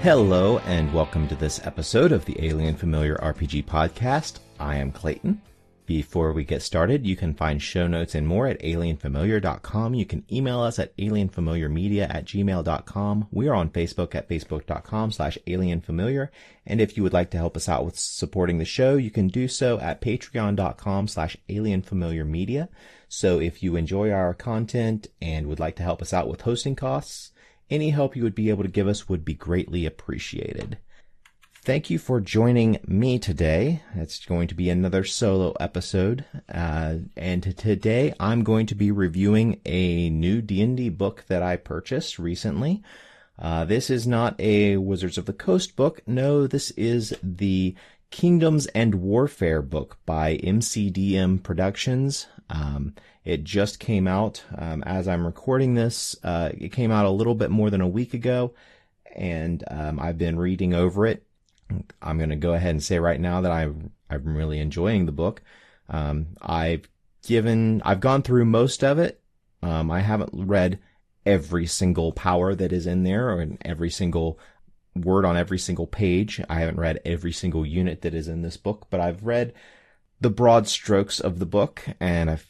Hello and welcome to this episode of the Alien Familiar RPG Podcast. I am Clayton. Before we get started, you can find show notes and more at alienfamiliar.com. You can email us at alienfamiliarmedia@gmail.com. We are on Facebook at facebook.com/alienfamiliar. And if you would like to help us out with supporting the show, you can do so at patreon.com/alienfamiliarmedia. So if you enjoy our content and would like to help us out with hosting costs, any help you would be able to give us would be greatly appreciated. Thank you for joining me today. It's going to be another solo episode. And today I'm going to be reviewing a new D&D book that I purchased recently. This is not a Wizards of the Coast book. No, this is the Kingdoms and Warfare book by MCDM Productions. It just came out as I'm recording this. It came out a little bit more than a week ago, and I've been reading over it. I'm going to go ahead and say right now that I'm really enjoying the book. I've gone through most of it. I haven't read every single power that is in there, or every single word on every single page. I haven't read every single unit that is in this book, but I've read the broad strokes of the book, and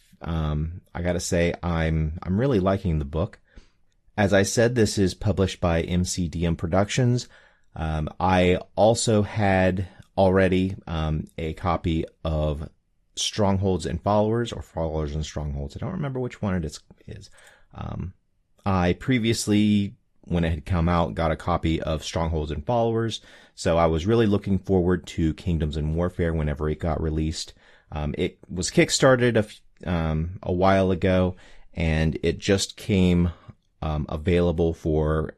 I gotta say, I'm really liking the book. As I said, this is published by MCDM Productions. I also had already a copy of Strongholds and Followers, or Followers and Strongholds. I don't remember which one it is. I previously, when it had come out, got a copy of Strongholds and Followers, so I was really looking forward to Kingdoms and Warfare whenever it got released. It was kickstarted a while ago, and it just came available for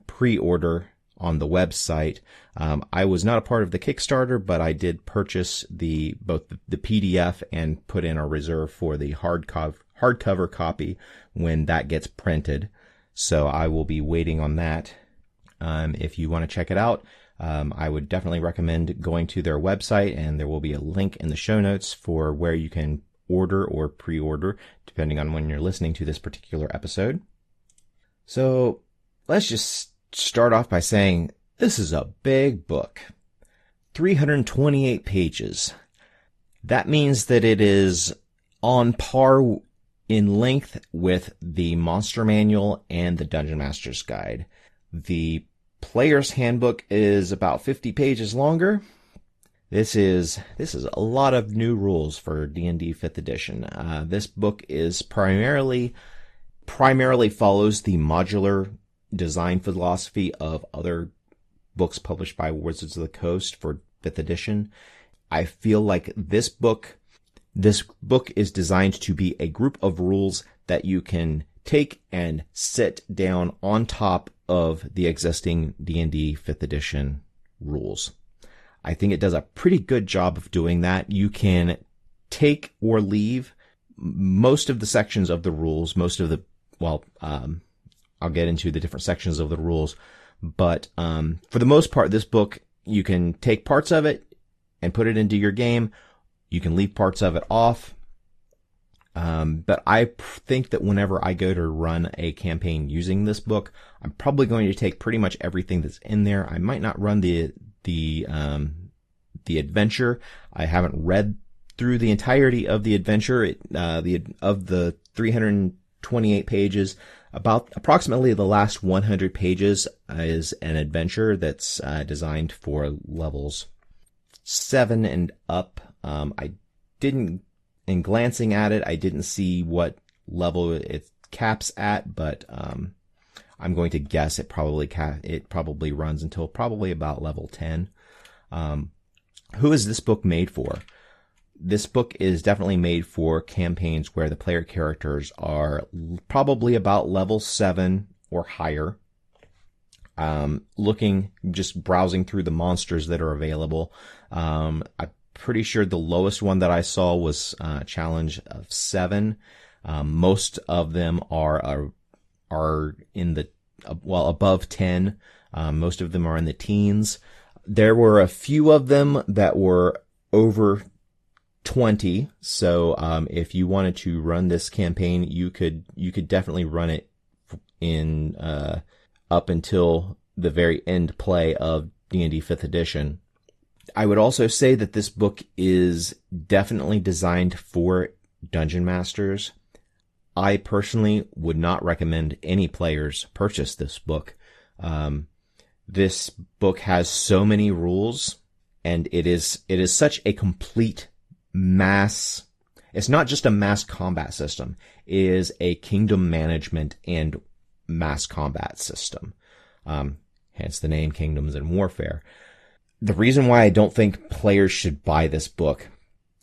pre-order on the website. I was not a part of the Kickstarter, but I did purchase both the PDF and put in a reserve for the hardcover copy when that gets printed. So I will be waiting on that. If you want to check it out, I would definitely recommend going to their website, and there will be a link in the show notes for where you can order or pre-order, depending on when you're listening to this particular episode. So let's just start off by saying this is a big book. 328 pages. That means that it is on par in length with the Monster Manual and the Dungeon Master's Guide. The Player's Handbook is about 50 pages longer. This is a lot of new rules for D&D 5th edition. This book is primarily follows the modular design philosophy of other books published by Wizards of the Coast for 5th edition. I feel like this book is designed to be a group of rules that you can take and sit down on top of the existing D&D 5th edition rules. I think it does a pretty good job of doing that. You can take or leave most of the sections of the rules, I'll get into the different sections of the rules, but for the most part, this book, you can take parts of it and put it into your game. You can leave parts of it off. But I think that whenever I go to run a campaign using this book, I'm probably going to take pretty much everything that's in there. I might not run the adventure. I haven't read through the entirety of the adventure. Of the 328 pages, about approximately the last 100 pages is an adventure that's designed for levels 7 and up. In glancing at it, I didn't see what level it caps at, but I'm going to guess it probably runs until probably about level 10. Who is this book made for? This book is definitely made for campaigns where the player characters are probably about level 7 or higher. Just browsing through the monsters that are available. I'm pretty sure the lowest one that I saw was a challenge of 7. Most of them are in the above 10. Most of them are in the teens. There were a few of them that were over 20. So if you wanted to run this campaign, you could definitely run it in up until the very end play of D&D 5th edition. I would also say that this book is definitely designed for dungeon masters. I personally would not recommend any players purchase this book. This book has so many rules, and it is such a complete mass. It's not just a mass combat system. It is a kingdom management and mass combat system. Hence the name Kingdoms and Warfare. The reason why I don't think players should buy this book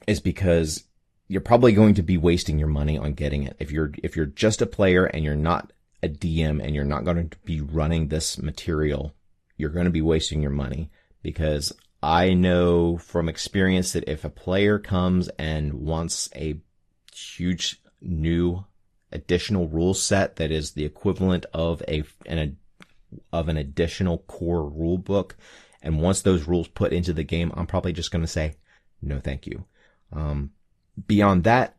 is because you're probably going to be wasting your money on getting it. If you're just a player and you're not a DM and you're not going to be running this material, you're going to be wasting your money, because I know from experience that if a player comes and wants a huge new additional rule set that is the equivalent of an additional core rule book, and once those rules put into the game, I'm probably just going to say, no, thank you. Beyond that,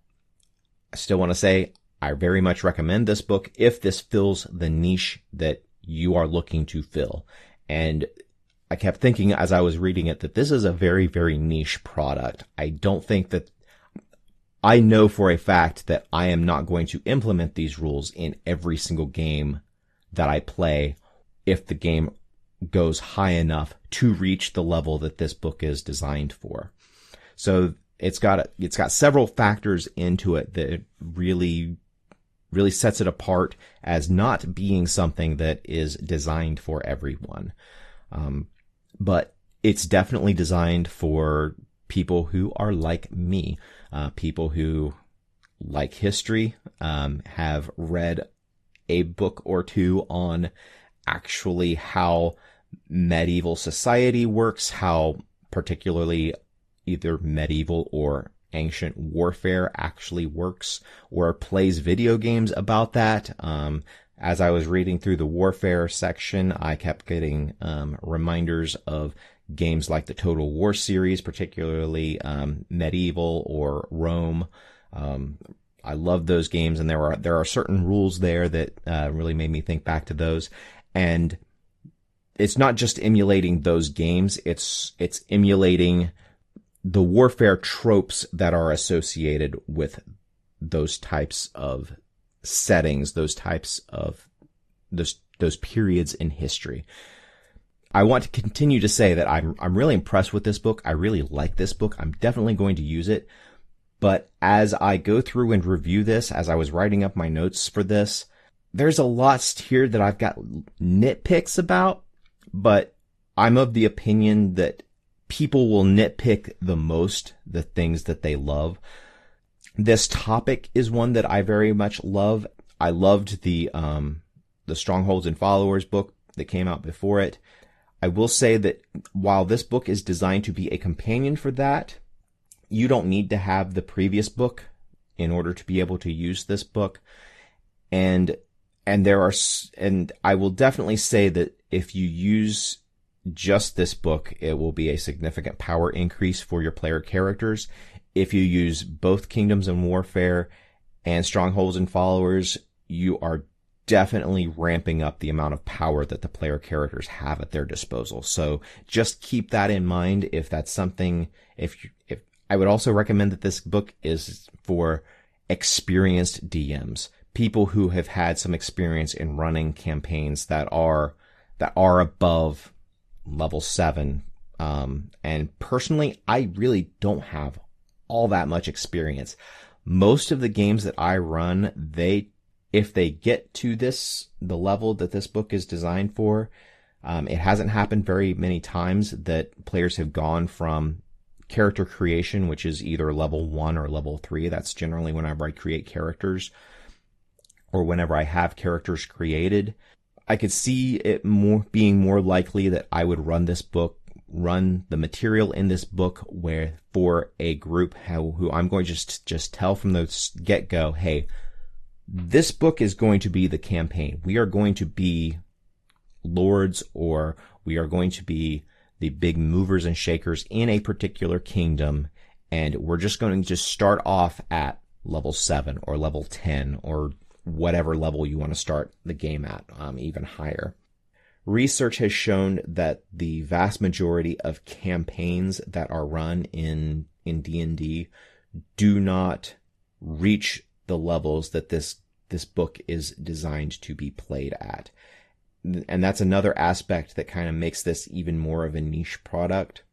I still want to say I very much recommend this book if this fills the niche that you are looking to fill. And I kept thinking as I was reading it that this is a very, very niche product. I don't think that, I know for a fact that I am not going to implement these rules in every single game that I play if the game goes high enough to reach the level that this book is designed for. So it's got several factors into it that really sets it apart as not being something that is designed for everyone. But it's definitely designed for people who are like me, people who like history, have read a book or two on actually how medieval society works, how particularly either medieval or ancient warfare actually works, or plays video games about that. As I was reading through the warfare section, I kept getting reminders of games like the Total War series, particularly medieval or Rome. I love those games, and there are certain rules there that really made me think back to those. And it's not just emulating those games, it's emulating the warfare tropes that are associated with those types of settings, those types of those periods in history. I want to continue to say that I'm really impressed with this book. I really like this book. I'm definitely going to use it. But as I go through and review this, as I was writing up my notes for this, there's a lot here that I've got nitpicks about, but I'm of the opinion that people will nitpick the most the things that they love. This topic is one that I very much love. I loved the Strongholds and Followers book that came out before it. I will say that while this book is designed to be a companion for that, you don't need to have the previous book in order to be able to use this book. And I will definitely say that if you use just this book, it will be a significant power increase for your player characters. If you use both Kingdoms and Warfare and Strongholds and Followers, you are definitely ramping up the amount of power that the player characters have at their disposal. So just keep that in mind if that's something. If I would also recommend that this book is for experienced DMs, people who have had some experience in running campaigns that are above level 7. And personally, I really don't have all that much experience. Most of the games that I run, if they get to the level that this book is designed for, it hasn't happened very many times that players have gone from character creation, which is either level 1 or level 3. That's generally whenever I create characters or whenever I have characters created. I could see it being more likely that I would run the material in this book where for a group who I'm going to just tell from the get-go, hey, this book is going to be the campaign. We are going to be lords, or we are going to be the big movers and shakers in a particular kingdom, and we're just going to just start off at level 7 or level 10 or whatever level you want to start the game at, even higher. research has shown that the vast majority of campaigns that are run in D&D do not reach the levels that this book is designed to be played at. And that's another aspect that kind of makes this even more of a niche product.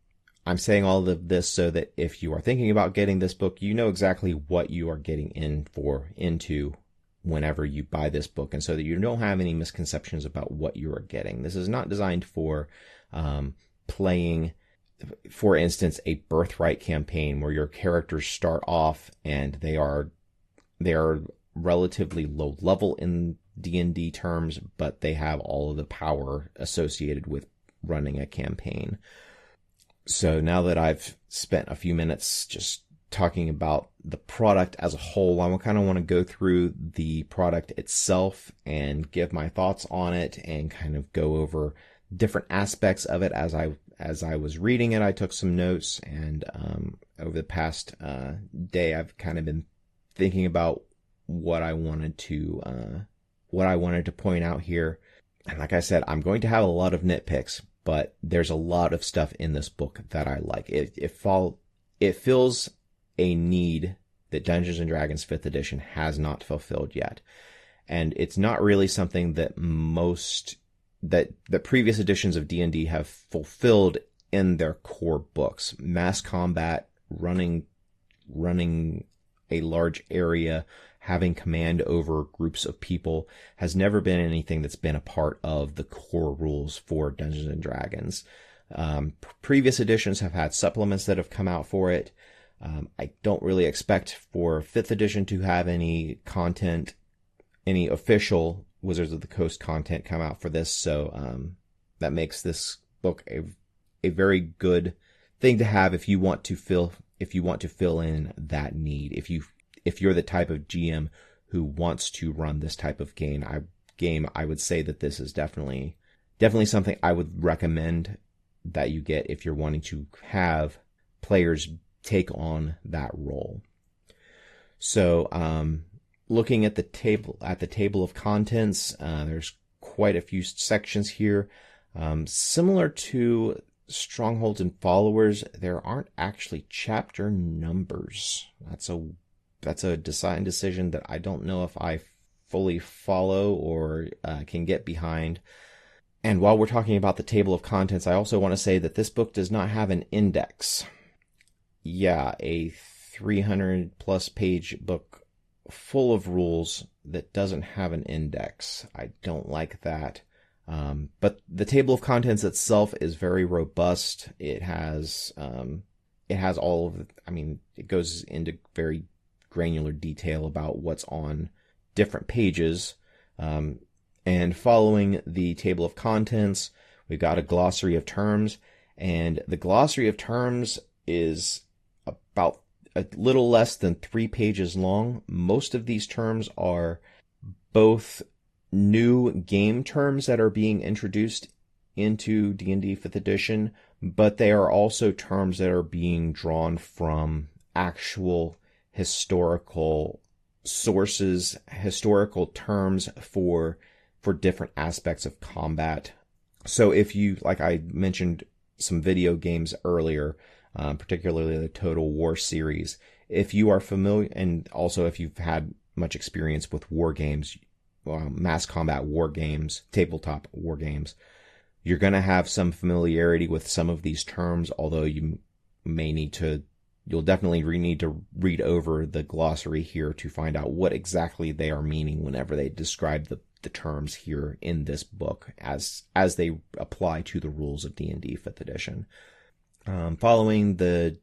I'm saying all of this so that if you are thinking about getting this book, you know exactly what you are getting into whenever you buy this book, and so that you don't have any misconceptions about what you are getting. This is not designed for playing, for instance, a birthright campaign where your characters start off and they are relatively low level in D&D terms, but they have all of the power associated with running a campaign. So now that I've spent a few minutes just talking about the product as a whole, I kind of want to go through the product itself and give my thoughts on it and kind of go over different aspects of it. As I was reading it, I took some notes, and over the past day, I've kind of been thinking about what I wanted to point out here. And like I said, I'm going to have a lot of nitpicks, but there's a lot of stuff in this book that I like. It fills a need that Dungeons and Dragons 5th edition has not fulfilled yet. And it's not really something that the previous editions of D&D have fulfilled in their core books. Mass combat, running a large area, having command over groups of people has never been anything that's been a part of the core rules for Dungeons and Dragons. Previous editions have had supplements that have come out for it. I don't really expect for 5th edition to have any content, any official Wizards of the Coast content come out for this. So that makes this book a very good thing to have if you want to fill in that need. If you're the type of GM who wants to run this type of game, I would say that this is definitely something I would recommend that you get if you're wanting to have players take on that role. So, looking at the table of contents, there's quite a few sections here. Similar to Strongholds and Followers, there aren't actually chapter numbers. That's a design decision that I don't know if I fully follow or can get behind. And while we're talking about the table of contents, I also want to say that this book does not have an index. Yeah, a 300 plus page book full of rules that doesn't have an index. I don't like that. But the table of contents itself is very robust. It has all of it goes into very granular detail about what's on different pages. And following the table of contents, we've got a glossary of terms, and the glossary of terms is about a little less than 3 pages long. Most of these terms are both new game terms that are being introduced into D&D 5th edition, but they are also terms that are being drawn from actual historical sources, historical terms for different aspects of combat. So if you, like I mentioned some video games earlier, particularly the Total War series, if you are familiar, and also if you've had much experience with war games, mass combat war games, tabletop war games, you're going to have some familiarity with some of these terms, although you'll definitely need to read over the glossary here to find out what exactly they are meaning whenever they describe the terms here in this book as they apply to the rules of D&D 5th edition. Following the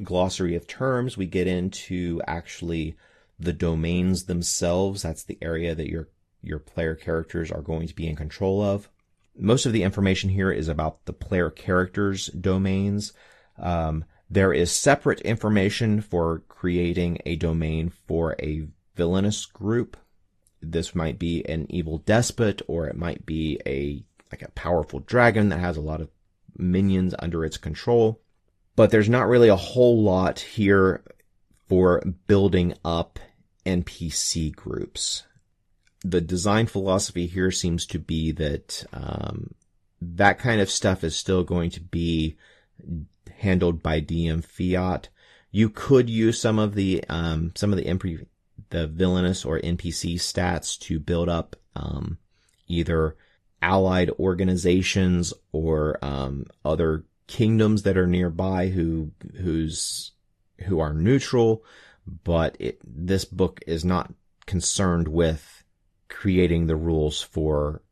glossary of terms, we get into actually the domains themselves. That's the area that your player characters are going to be in control of. Most of the information here is about the player characters' domains. There is separate information for creating a domain for a villainous group. This might be an evil despot, or it might be a powerful dragon that has a lot of minions under its control. But there's not really a whole lot here for building up NPC groups. The design philosophy here seems to be that that kind of stuff is still going to be handled by DM Fiat. You could use some of the villainous or NPC stats to build up either allied organizations or other kingdoms that are nearby who are neutral, but this book is not concerned with creating the rules for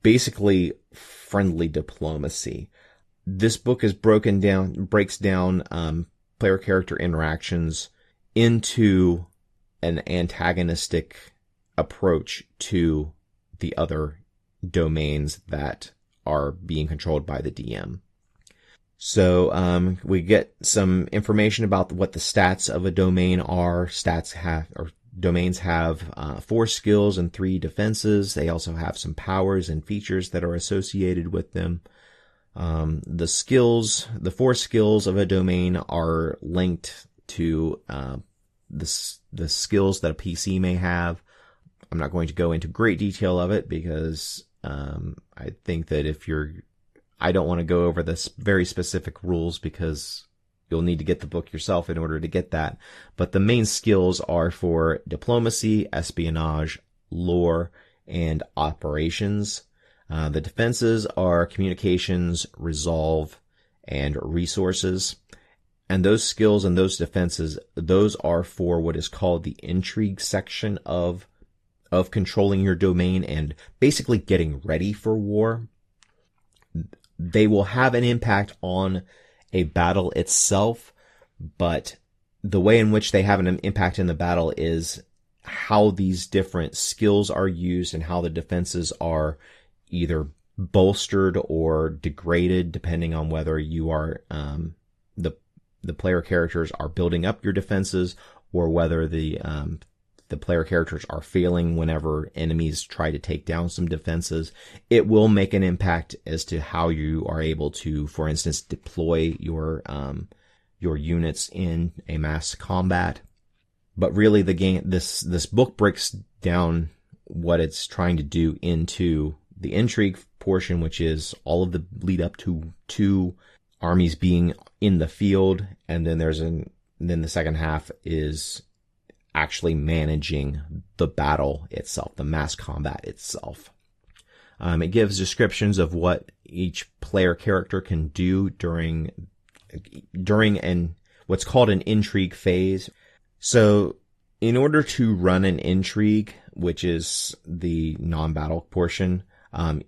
basically friendly diplomacy. This book breaks down player character interactions into an antagonistic approach to the other domains that are being controlled by the DM. So we get some information about what the stats of a domain are. Domains have 4 skills and 3 defenses. They also have some powers and features that are associated with them. The 4 skills of a domain are linked to the skills that a PC may have. I'm not going to go into great detail of it because I think that I don't want to go over this very specific rules because you'll need to get the book yourself in order to get that. But the main skills are for diplomacy, espionage, lore, and operations. The defenses are communications, resolve, and resources. And those skills and those defenses, those are for what is called the intrigue section of controlling your domain and basically getting ready for war. They will have an impact on a battle itself, but the way in which they have an impact in the battle is how these different skills are used and how the defenses are either bolstered or degraded depending on whether you are the player characters are building up your defenses or whether the player characters are failing whenever enemies try to take down some defenses. It will make an impact as to how you are able to, for instance, deploy your units in a mass combat. But really this book breaks down what it's trying to do into the intrigue portion, which is all of the lead up to 2 armies being in the field, and then then the second half is actually managing the battle itself, the mass combat itself. It gives descriptions of what each player character can do during what's called an intrigue phase. So in order to run an intrigue, which is the non-battle portion,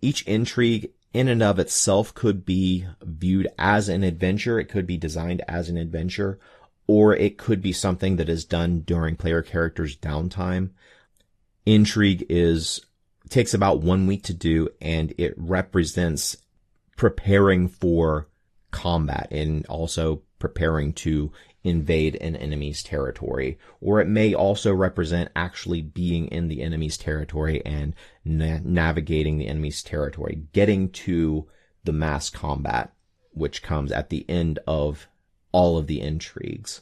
each intrigue in and of itself could be viewed as an adventure. It could be designed as an adventure, or it could be something that is done during player characters' downtime. Intrigue takes about 1 week to do, and it represents preparing for combat and also preparing to invade an enemy's territory. Or it may also represent actually being in the enemy's territory and navigating the enemy's territory, getting to the mass combat, which comes at the end of all of the intrigues.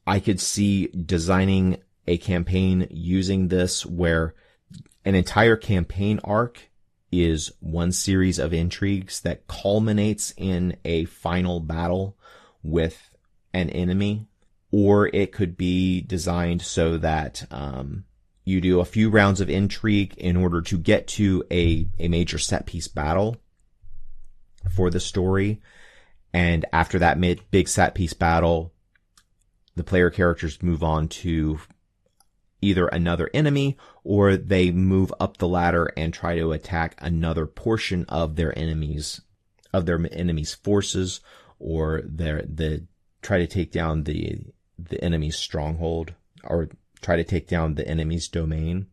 I could see designing a campaign using this where an entire campaign arc is one series of intrigues that culminates in a final battle with an enemy, or it could be designed so that you do a few rounds of intrigue in order to get to a major set piece battle for the story. And after that big set piece battle, the player characters move on to either another enemy, or they move up the ladder and try to attack another portion of their enemies' forces, or try to take down the enemy's stronghold, or try to take down the enemy's domain.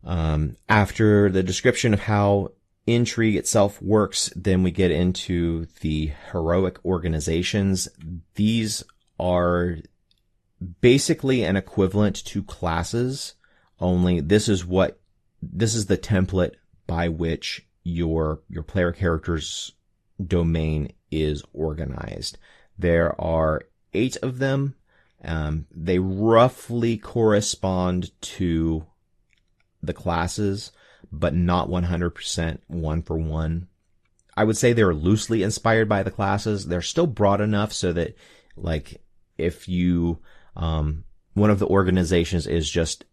After the description of how intrigue itself works, then we get into the heroic organizations. These are basically an equivalent to classes, only this is the template by which your player character's domain is organized. There are 8 of them. They roughly correspond to the classes, but not 100% one for one. I would say they're loosely inspired by the classes. They're still broad enough so that, like, if you, one of the organizations is just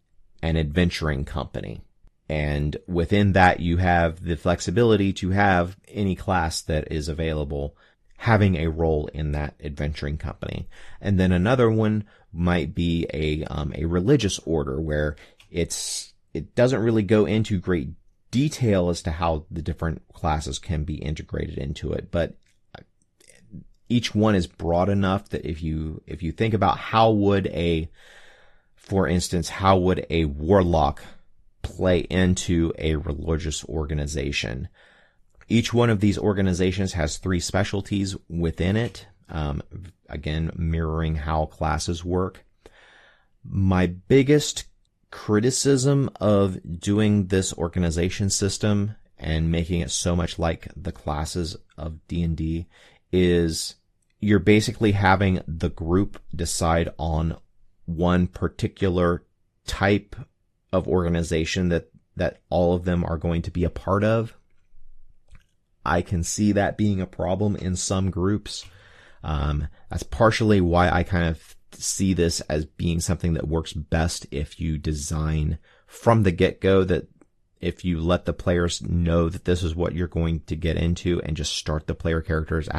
an adventuring company. And within that, you have the flexibility to have any class that is available having a role in that adventuring company. And then another one might be a religious order where it doesn't really go into great detail as to how the different classes can be integrated into it, but each one is broad enough that if you think about for instance, how would a warlock play into a religious organization? Each one of these organizations has 3 specialties within it, again, mirroring how classes work. My biggest criticism of doing this organization system and making it so much like the classes of D&D is you're basically having the group decide on one particular type of organization that all of them are going to be a part of. I can see that being a problem in some groups. That's partially why I kind of see this as being something that works best if you design from the get-go, that if you let the players know that this is what you're going to get into and just start the player characters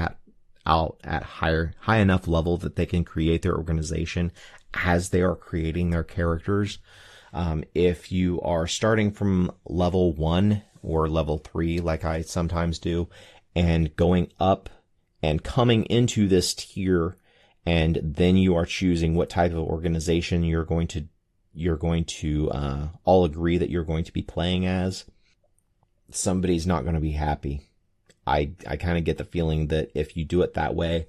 out at high enough level that they can create their organization as they are creating their characters. If you are starting from level 1 or level 3, like I sometimes do, and going up and coming into this tier, and then you are choosing what type of organization you're going to all agree that you're going to be playing as, somebody's not going to be happy. I kind of get the feeling that if you do it that way,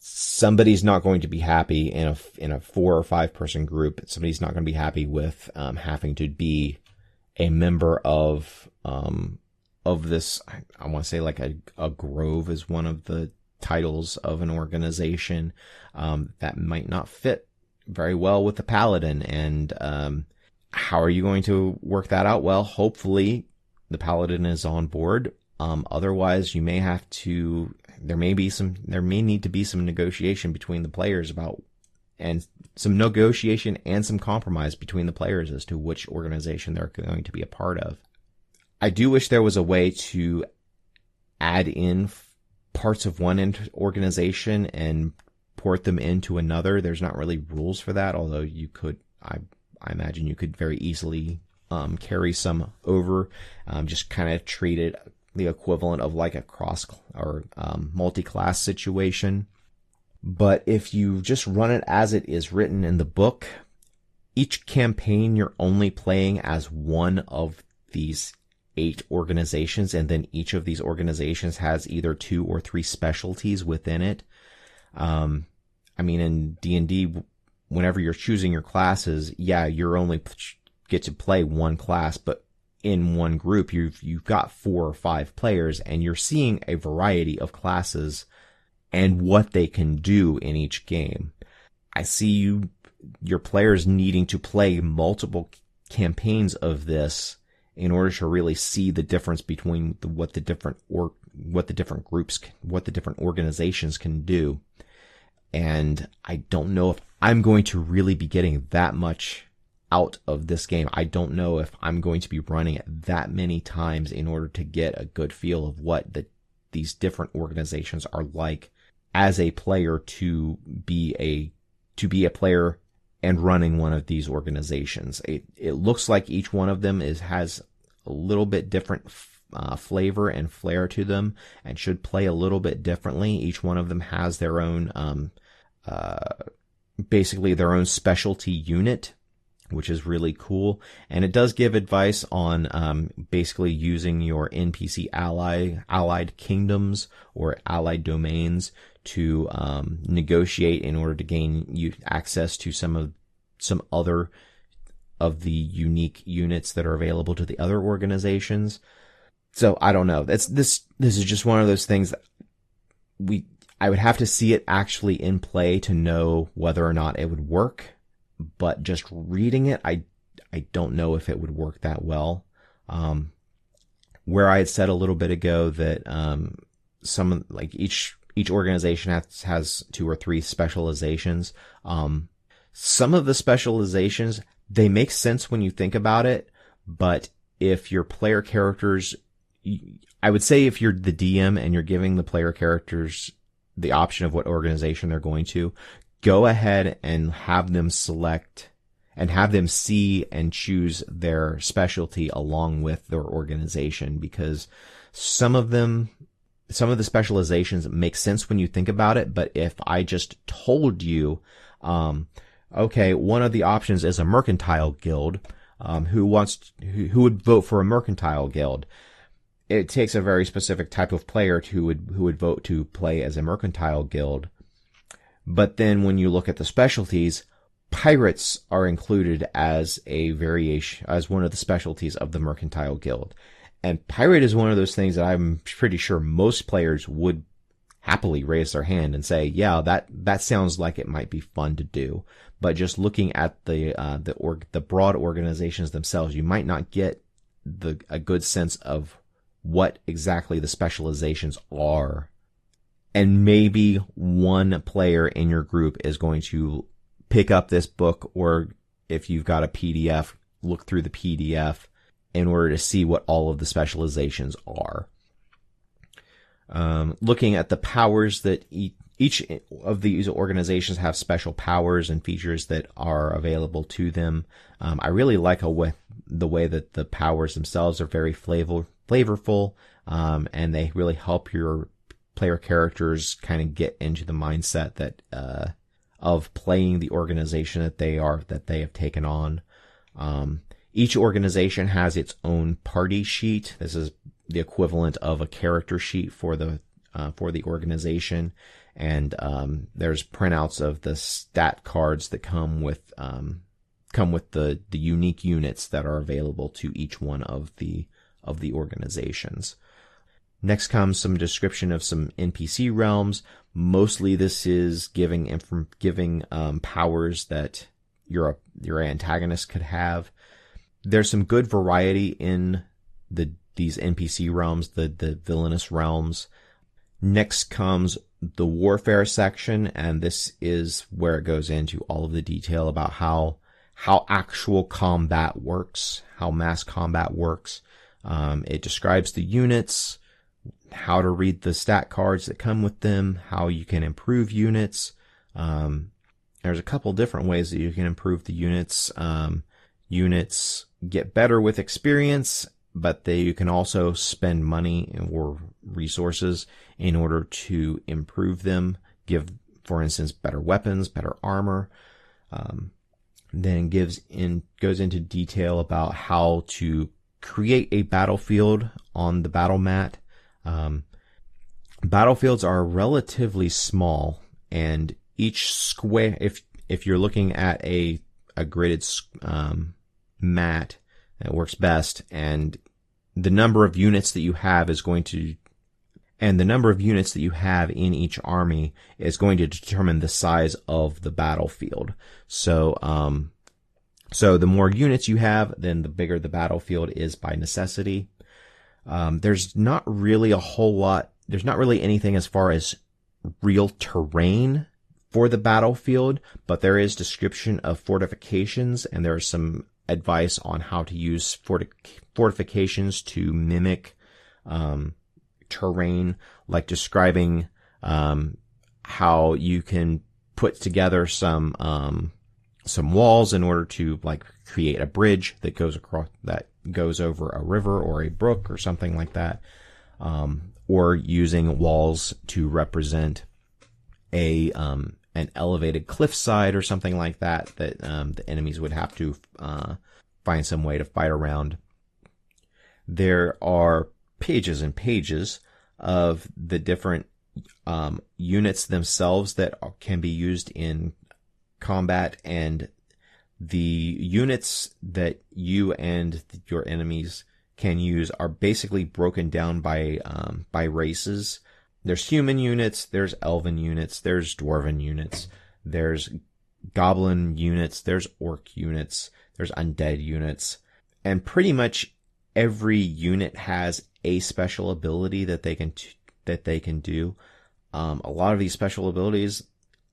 somebody's not going to be happy in a 4 or 5 person group. Somebody's not going to be happy with having to be a member of this. I want to say like a grove is one of the titles of an organization that might not fit very well with the paladin. And how are you going to work that out? Well, hopefully the paladin is on board. Otherwise, you may have to. There may need to be some negotiation between the players and some compromise between the players as to which organization they're going to be a part of. I do wish there was a way to add in parts of one organization and port them into another. There's not really rules for that, although you could, I imagine you could very easily carry some over, just kind of treat it the equivalent of like a cross or multi-class situation. But if you just run it as it is written in the book, each campaign you're only playing as one of these 8 organizations, and then each of these organizations has either 2 or 3 specialties within it. I mean, in D&D, whenever you're choosing your classes, yeah, you're only get to play one class, but in one group, you've got 4 or 5 players, and you're seeing a variety of classes and what they can do in each game. I see your players needing to play multiple campaigns of this in order to really see the difference between what the different organizations can do. And I don't know if I'm going to really be getting that much out of this game. I don't know if I'm going to be running it that many times in order to get a good feel of what these different organizations are like as a player to be a player and running one of these organizations. It looks like each one of them has a little bit different flavor and flair to them and should play a little bit differently. Each one of them has their own basically their own specialty unit, which is really cool. And it does give advice on basically using your NPC allied kingdoms or allied domains to negotiate in order to gain access to some other of the unique units that are available to the other organizations. So I don't know. This is just one of those things that I would have to see it actually in play to know whether or not it would work. But just reading it, I don't know if it would work that well. where I had said a little bit ago that each organization has 2 or 3 specializations. Some of the specializations, they make sense when you think about it, but if your player characters, I would say if you're the DM and you're giving the player characters the option of what organization they're going to, go ahead and have them select and have them see and choose their specialty along with their organization, because some of the specializations make sense when you think about it. But if I just told you, okay, one of the options is a mercantile guild, who would vote for a mercantile guild? It takes a very specific type of player who would vote to play as a mercantile guild. But then when you look at the specialties, pirates are included as a variation, as one of the specialties of the mercantile guild. And pirate is one of those things that I'm pretty sure most players would happily raise their hand and say, yeah, that sounds like it might be fun to do. But just looking at the broad organizations themselves, you might not get a good sense of what exactly the specializations are. And maybe one player in your group is going to pick up this book, or if you've got a PDF, look through the PDF in order to see what all of the specializations are. Looking at the powers that each of these organizations have special powers and features that are available to them. I really like the way that the powers themselves are very flavorful, and they really help your player characters kind of get into the mindset that of playing the organization that they have taken on. Each organization has its own party sheet. This is the equivalent of a character sheet for the organization, and there's printouts of the stat cards that come with the unique units that are available to each one of the organizations. Next comes some description of some NPC realms. Mostly this is giving powers that your antagonist could have. There's some good variety in these NPC realms, the villainous realms. Next comes the warfare section, and this is where it goes into all of the detail about how actual combat works, how mass combat works. It describes the units, how to read the stat cards that come with them, how you can improve units. There's a couple different ways that you can improve the units. Units get better with experience, but you can also spend money or resources in order to improve them. Give, for instance, better weapons, better armor. Then goes into detail about how to create a battlefield on the battle mat. Battlefields are relatively small, and each square, if you're looking at a gridded mat, it works best, and the number of units that you have in each army is going to determine the size of the battlefield. So the more units you have, then the bigger the battlefield is by necessity. There's not really anything as far as real terrain for the battlefield, but there is description of fortifications, and there is some advice on how to use fortifications to mimic terrain, like describing how you can put together some walls in order to create a bridge that goes over a river or a brook or something like that, or using walls to represent an elevated cliffside or something like that the enemies would have to find some way to fight around. There are pages and pages of the different units themselves that can be used in combat, and the units that you and your enemies can use are basically broken down by races. There's human units, there's elven units, there's dwarven units, there's goblin units, there's orc units, there's undead units, and pretty much every unit has a special ability that they can do. A lot of these special abilities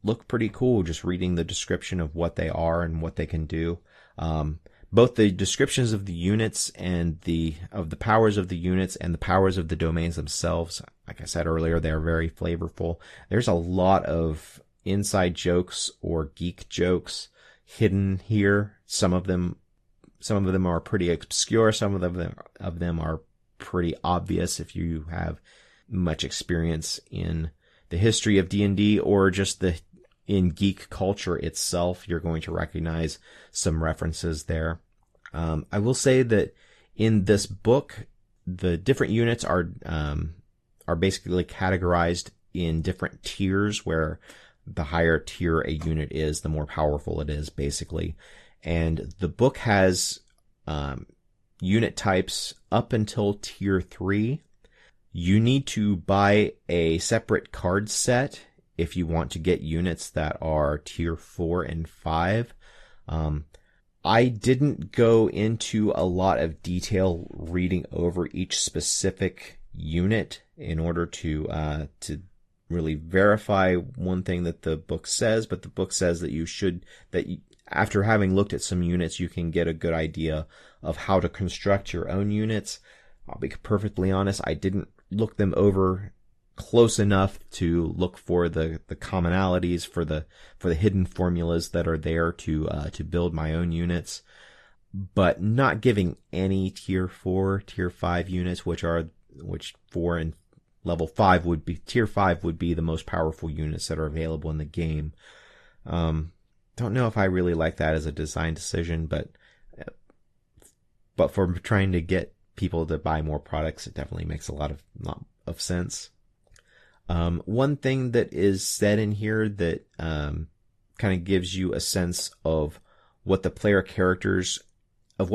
look pretty cool just reading the description of what they are and what they can do. Both the descriptions of the units and the powers of the units and the powers of the domains themselves, like I said earlier, they're very flavorful. There's a lot of inside jokes or geek jokes hidden here. Some of them are pretty obscure. Some of them are pretty obvious if you have much experience in the history of D&D or just in geek culture itself. You're going to recognize some references there. I will say that in this book, the different units are basically categorized in different tiers, where the higher tier a unit is, the more powerful it is, basically. And the book has unit types up until tier 3. You need to buy a separate card set if you want to get units that are tier 4 and 5. I didn't go into a lot of detail reading over each specific unit in order to really verify one thing that the book says, but the book says that after having looked at some units, you can get a good idea of how to construct your own units. I'll be perfectly honest, I didn't look them over close enough to look for the commonalities, for the hidden formulas that are there to build my own units, but not giving any tier 4, tier 5 units, which 4 and level 5 would be, tier 5 would be the most powerful units that are available in the game. Don't know if I really like that as a design decision, but for trying to get people to buy more products, it definitely makes a lot of sense. One thing that is said in here that kind of gives you a sense of what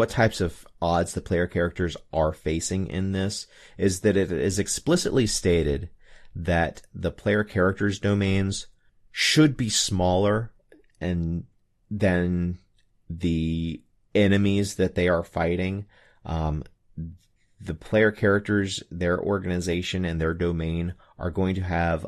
types of odds the player characters are facing in this is that it is explicitly stated that the player characters' domains should be smaller than the enemies that they are fighting. The player characters, their organization, and their domain are going to have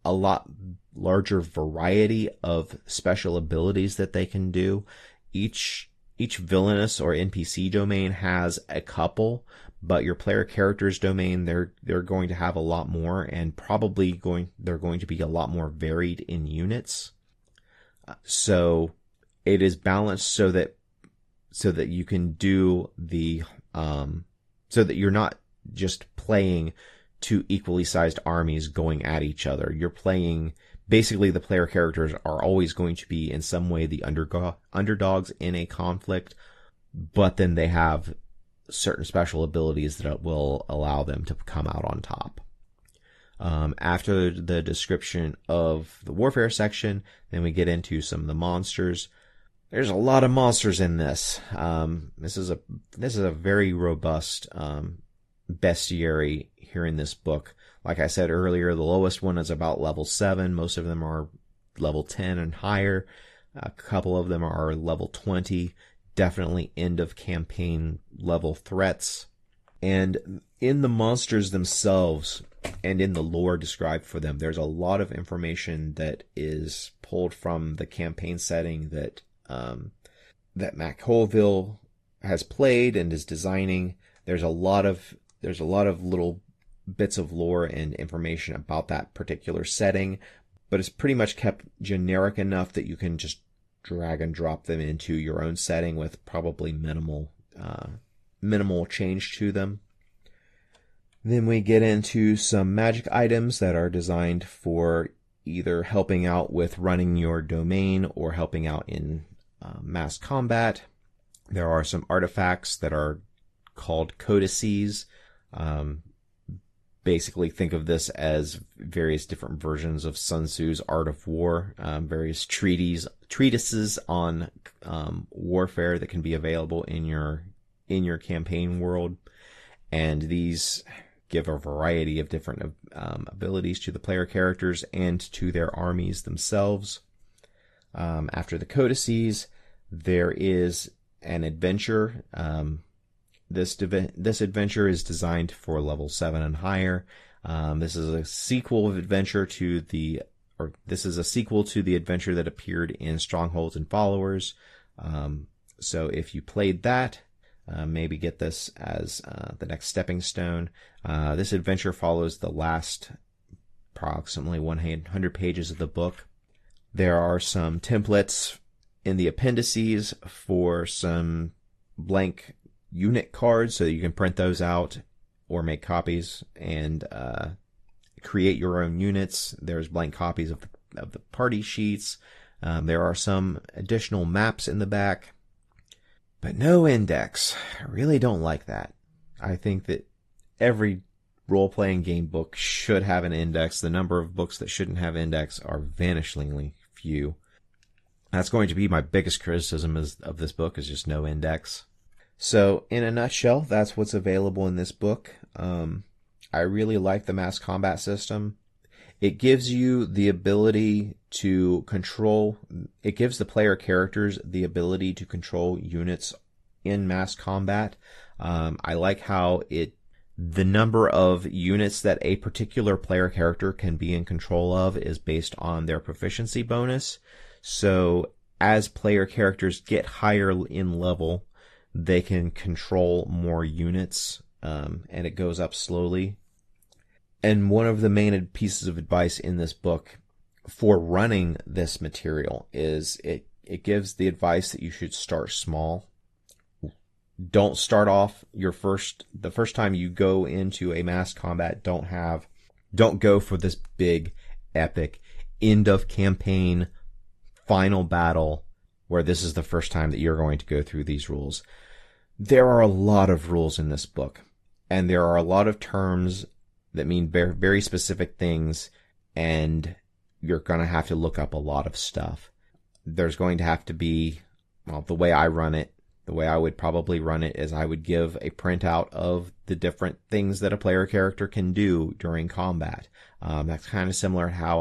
a lot larger variety of special abilities that they can do. Each villainous or NPC domain has a couple, but your player character's domain, they're going to have a lot more, and they're going to be a lot more varied in units. So it is balanced so that you can do so that you're not just playing two equally sized armies going at each other. You're playing, basically the player characters are always going to be in some way the underdogs in a conflict, but then they have certain special abilities that will allow them to come out on top. After the description of the warfare section, then we get into some of the monsters. There's a lot of monsters in this. This is a very robust bestiary here in this book. Like I said earlier, the lowest one is about level 7. Most of them are level 10 and higher. A couple of them are level 20. Definitely end of campaign level threats. And in the monsters themselves and in the lore described for them, there's a lot of information that is pulled from the campaign setting that Matt Colville has played and is designing. There's a lot of little bits of lore and information about that particular setting, but it's pretty much kept generic enough that you can just drag and drop them into your own setting with probably minimal change to them. Then we get into some magic items that are designed for either helping out with running your domain or helping out in mass combat. There are some artifacts that are called codices. Basically think of this as various different versions of Sun Tzu's Art of War, various treatises on warfare that can be available in your campaign world, and these give a variety of different abilities to the player characters and to their armies themselves. After the codices, there is an adventure This adventure is designed for level 7 and higher. This is a sequel to the adventure that appeared in Strongholds and Followers. So if you played that, maybe get this as the next stepping stone. This adventure follows the last approximately 100 pages of the book. There are some templates in the appendices for some blank unit cards, so you can print those out or make copies and create your own units. There's blank copies of the party sheets. There are some additional maps in the back, but no index. I really don't like that. I think that every role-playing game book should have an index. The number of books that shouldn't have index are vanishingly few. That's going to be my biggest criticism of this book, is just no index. So, in a nutshell, that's what's available in this book. I really like the mass combat system. It gives you the ability to control, it gives the player characters the ability to control units in mass combat. I like how the number of units that a particular player character can be in control of is based on their proficiency bonus. So, as player characters get higher in level, they can control more units, and it goes up slowly. And one of the main pieces of advice in this book for running this material is it gives the advice that you should start small. Don't start off the first time you go into a mass combat, don't go for this big, epic, end of campaign, final battle, where this is the first time that you're going to go through these rules. There are a lot of rules in this book, and there are a lot of terms that mean very, very specific things, and you're going to have to look up a lot of stuff. There's going to have to be, well, the way I would probably run it is I would give a printout of the different things that a player character can do during combat. That's kind of similar to how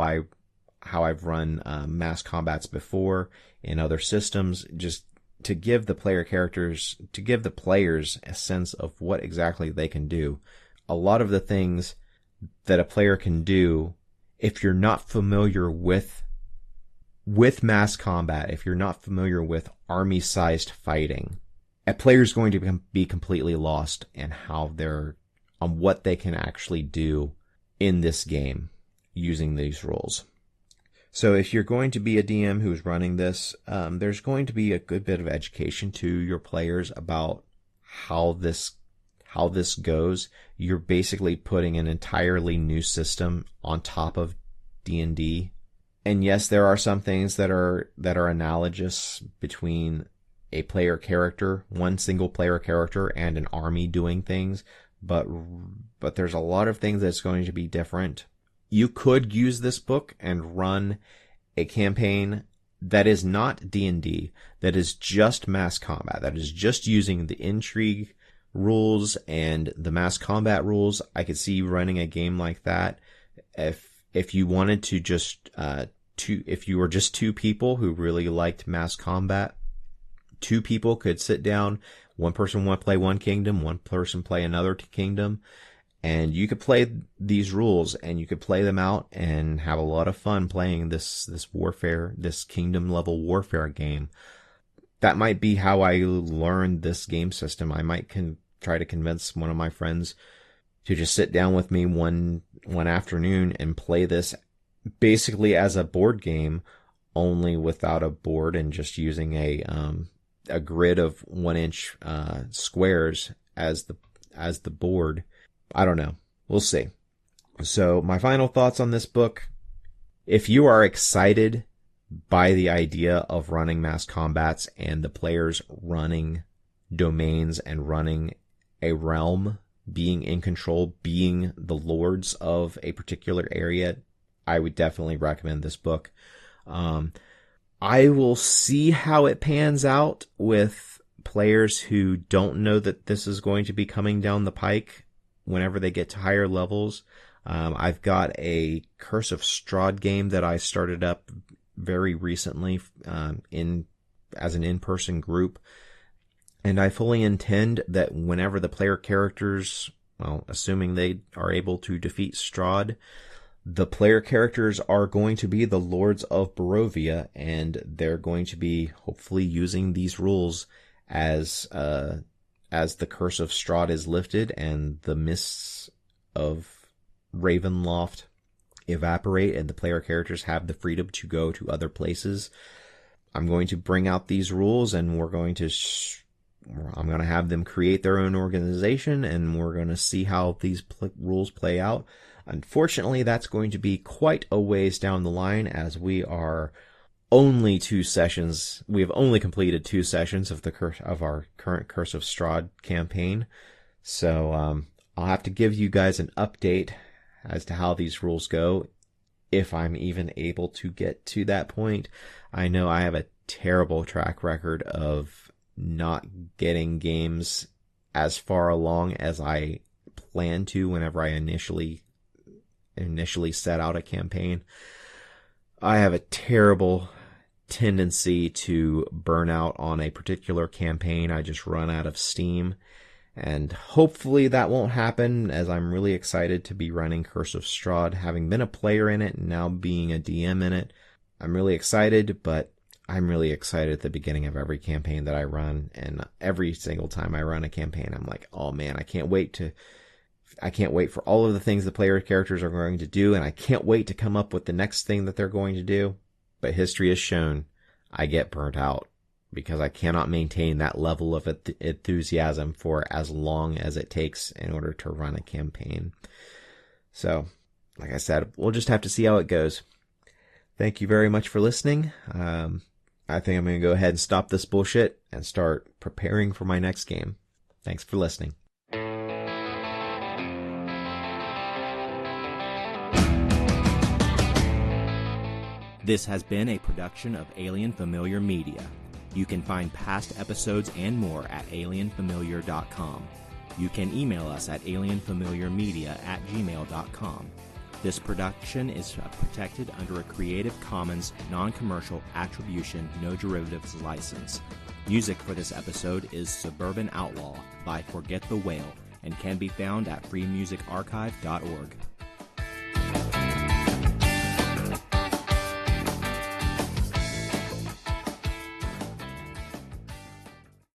I've run mass combats before in other systems, just to give the players a sense of what exactly they can do. A lot of the things that a player can do, if you're not familiar with mass combat, if you're not familiar with army-sized fighting, a player's going to be completely lost in on what they can actually do in this game using these rules. So if you're going to be a DM who's running this, there's going to be a good bit of education to your players about how this goes. You're basically putting an entirely new system on top of D&D. And yes, there are some things that are analogous between a player character, one single player character, and an army doing things, but there's a lot of things that's going to be different. You could use this book and run a campaign that is not D&D, that is just mass combat, that is just using the intrigue rules and the mass combat rules. I could see you running a game like that. If you wanted to just if you were just two people who really liked mass combat, two people could sit down, one person want to play one kingdom, one person play another kingdom, and you could play these rules and you could play them out and have a lot of fun playing this kingdom level warfare game. That might be how I learned this game system. I might try to convince one of my friends to just sit down with me one afternoon and play this basically as a board game, only without a board and just using a grid of 1-inch squares as the board. I don't know. We'll see. So my final thoughts on this book: if you are excited by the idea of running mass combats and the players running domains and running a realm, being in control, being the lords of a particular area, I would definitely recommend this book. I will see how it pans out with players who don't know that this is going to be coming down the pike whenever they get to higher levels. I've got a Curse of Strahd game that I started up very recently as an in-person group. And I fully intend that whenever the player characters, well, assuming they are able to defeat Strahd, the player characters are going to be the Lords of Barovia, and they're going to be hopefully using these rules as the Curse of Strahd is lifted and the mists of Ravenloft evaporate and the player characters have the freedom to go to other places. I'm going to bring out these rules, and I'm going to have them create their own organization, and we're going to see how these rules play out. Unfortunately, that's going to be quite a ways down the line, as we are only 2 sessions. We have only completed 2 sessions of our current Curse of Strahd campaign. So I'll have to give you guys an update as to how these rules go, if I'm even able to get to that point. I know I have a terrible track record of not getting games as far along as I plan to whenever I initially set out a campaign. I have a terrible tendency to burn out on a particular campaign. I just run out of steam. And hopefully that won't happen, as I'm really excited to be running Curse of Strahd. Having been a player in it and now being a DM in it, I'm really excited, but I'm really excited at the beginning of every campaign that I run. And every single time I run a campaign, I'm like, oh man, I can't wait for all of the things the player characters are going to do, and I can't wait to come up with the next thing that they're going to do. But history has shown I get burnt out, because I cannot maintain that level of enthusiasm for as long as it takes in order to run a campaign. So, like I said, we'll just have to see how it goes. Thank you very much for listening. I think I'm going to go ahead and stop this bullshit and start preparing for my next game. Thanks for listening. This has been a production of Alien Familiar Media. You can find past episodes and more at alienfamiliar.com. You can email us at alienfamiliarmedia@gmail.com. This production is protected under a Creative Commons non-commercial attribution, no derivatives license. Music for this episode is Suburban Outlaw by Forget the Whale and can be found at freemusicarchive.org.